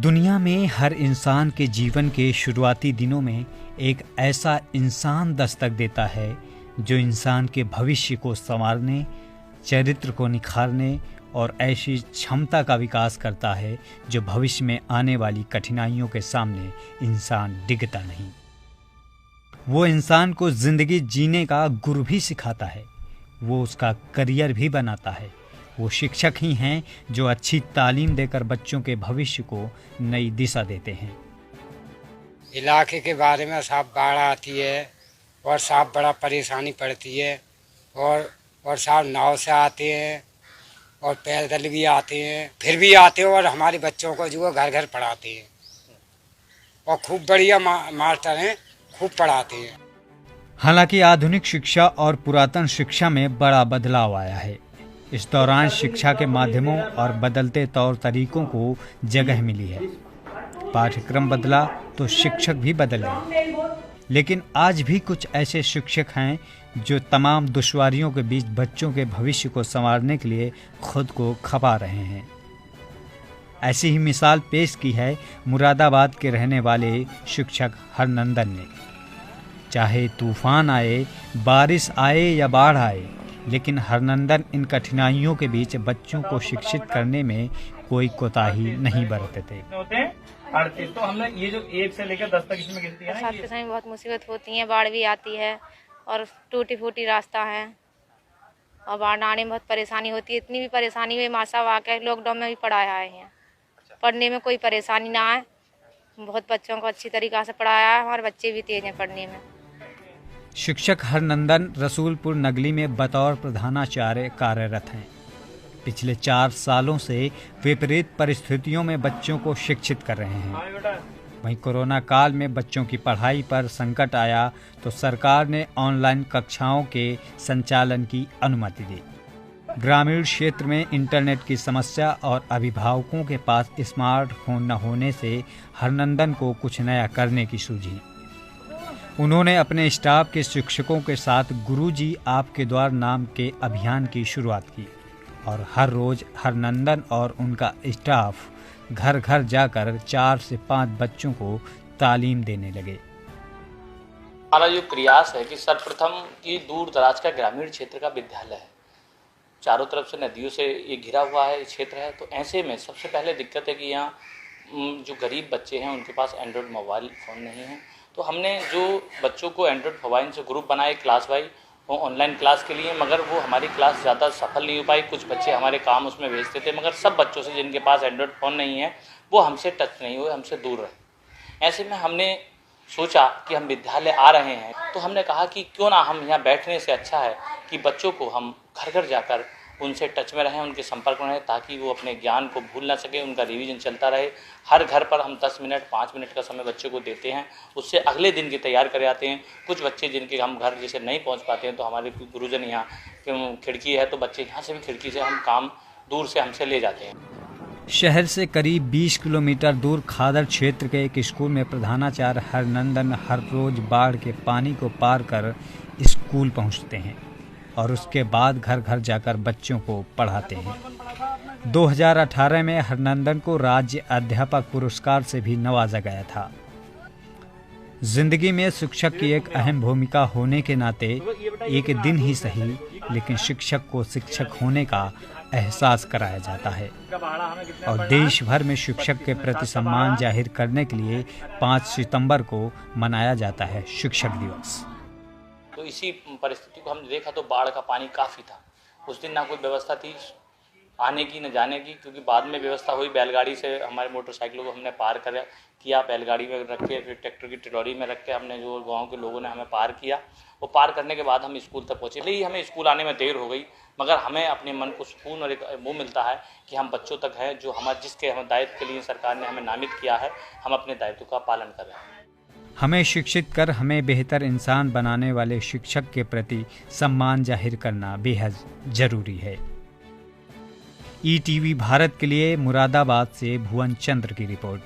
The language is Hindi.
दुनिया में हर इंसान के जीवन के शुरुआती दिनों में एक ऐसा इंसान दस्तक देता है जो इंसान के भविष्य को संवारने, चरित्र को निखारने और ऐसी क्षमता का विकास करता है जो भविष्य में आने वाली कठिनाइयों के सामने इंसान डिगता नहीं। वो इंसान को जिंदगी जीने का गुर भी सिखाता है, वो उसका करियर भी बनाता है। वो शिक्षक ही हैं जो अच्छी तालीम देकर बच्चों के भविष्य को नई दिशा देते हैं। इलाके के बारे में साफ बाढ़ आती है और साफ बड़ा परेशानी पड़ती है और साफ नाव से आते हैं और पैदल भी आते हैं, फिर भी आते हैं और हमारे बच्चों को जो है घर घर पढ़ाते हैं और खूब बढ़िया मास्टर हैं, खूब पढ़ाते हैं। हालांकि आधुनिक शिक्षा और पुरातन शिक्षा में बड़ा बदलाव आया है। इस दौरान शिक्षा के माध्यमों और बदलते तौर तरीकों को जगह मिली है। पाठ्यक्रम बदला तो शिक्षक भी बदल गए, लेकिन आज भी कुछ ऐसे शिक्षक हैं जो तमाम दुश्वारियों के बीच बच्चों के भविष्य को संवारने के लिए खुद को खपा रहे हैं। ऐसी ही मिसाल पेश की है मुरादाबाद के रहने वाले शिक्षक हरनंदन ने। चाहे तूफान आए, बारिश आए या बाढ़ आए, लेकिन हरनंदन इन कठिनाइयों के बीच बच्चों को शिक्षित करने में कोई कोताही नहीं बरतते थे। तो हमने ये जो 1 से लेकर 10 तक इसमें गिनती है ना, के समय बहुत मुसीबत होती है, बाढ़ भी आती है और टूटी फूटी रास्ता है और बाढ़ आने में बहुत परेशानी होती है। इतनी भी परेशानी हुई मासा वाकई लॉकडाउन में भी पढ़ाया है। पढ़ने में कोई परेशानी ना आए, बहुत बच्चों को अच्छी तरीक़ा से पढ़ाया है, हमारे बच्चे भी तेज हैं पढ़ने में। शिक्षक हरनंदन रसूलपुर नगली में बतौर प्रधानाचार्य कार्यरत हैं। पिछले 4 सालों से विपरीत परिस्थितियों में बच्चों को शिक्षित कर रहे हैं। वहीं कोरोना काल में बच्चों की पढ़ाई पर संकट आया तो सरकार ने ऑनलाइन कक्षाओं के संचालन की अनुमति दी। ग्रामीण क्षेत्र में इंटरनेट की समस्या और अभिभावकों के पास स्मार्टफोन न होने से हरनंदन को कुछ नया करने की सूझी। उन्होंने अपने स्टाफ के शिक्षकों के साथ गुरुजी आपके द्वार नाम के अभियान की शुरुआत की और हर रोज हरनंदन और उनका स्टाफ घर घर जाकर 4 से 5 बच्चों को तालीम देने लगे। हमारा जो प्रयास है कि सर्वप्रथम कि दूर दराज का ग्रामीण क्षेत्र का विद्यालय है, चारों तरफ से नदियों से ये घिरा हुआ है क्षेत्र है, तो ऐसे में सबसे पहले दिक्कत है कि यहाँ जो गरीब बच्चे हैं उनके पास एंड्रॉयड मोबाइल फ़ोन नहीं है। तो हमने जो बच्चों को एंड्रॉयड मोबाइल से ग्रुप बनाए क्लास वाइज वो ऑनलाइन क्लास के लिए, मगर वो हमारी क्लास ज़्यादा सफल नहीं हो पाई। कुछ बच्चे हमारे काम उसमें भेजते थे, मगर सब बच्चों से जिनके पास एंड्रॉयड फ़ोन नहीं है वो हमसे टच नहीं हुए, हमसे दूर रहे। ऐसे में हमने सोचा कि हम विद्यालय आ रहे हैं तो हमने कहा कि क्यों ना हम यहाँ बैठने से अच्छा है कि बच्चों को हम घर घर जाकर उनसे टच में रहें, उनके संपर्क में रहें, ताकि वो अपने ज्ञान को भूल ना सके, उनका रिवीजन चलता रहे। हर घर पर हम 10 मिनट 5 मिनट का समय बच्चों को देते हैं, उससे अगले दिन की तैयार कर आते हैं। कुछ बच्चे जिनके हम घर जैसे नहीं पहुंच पाते हैं तो हमारे गुरुजन यहाँ खिड़की है तो बच्चे यहाँ से भी खिड़की से हम काम दूर से हमसे ले जाते हैं। शहर से करीब 20 किलोमीटर दूर खादर क्षेत्र के एक स्कूल में प्रधानाचार्य हरनंदन हर रोज बाढ़ के पानी को पार कर स्कूल पहुँचते हैं और उसके बाद घर घर जाकर बच्चों को पढ़ाते हैं। 2018 में हरनंदन को राज्य अध्यापक पुरस्कार से भी नवाजा गया था। जिंदगी में शिक्षक की एक अहम भूमिका होने के नाते एक दिन ही सही, लेकिन शिक्षक को शिक्षक होने का एहसास कराया जाता है और देश भर में शिक्षक के प्रति सम्मान जाहिर करने के लिए 5 सितंबर को मनाया जाता है शिक्षक दिवस। तो इसी परिस्थिति को हमने देखा तो बाढ़ का पानी काफ़ी था। उस दिन ना कोई व्यवस्था थी आने की न जाने की, क्योंकि बाद में व्यवस्था हुई। बैलगाड़ी से हमारे मोटरसाइकिलों को हमने पार किया, बैलगाड़ी में रख के फिर ट्रैक्टर की टिटोरी में रख के हमने जो गांव के लोगों ने हमें पार किया। वो पार करने के बाद हम स्कूल तक पहुँचे। भले ही हमें स्कूल आने में देर हो गई, मगर हमें अपने मन को सुकून और एक वो मिलता है कि हम बच्चों तक हैं जो जिसके हमें दायित्व के लिए सरकार ने हमें नामित किया है, हम अपने दायित्व का पालन कर रहे हैं। हमें शिक्षित कर हमें बेहतर इंसान बनाने वाले शिक्षक के प्रति सम्मान जाहिर करना बेहद जरूरी है। ईटीवी भारत के लिए मुरादाबाद से भुवन चंद्र की रिपोर्ट।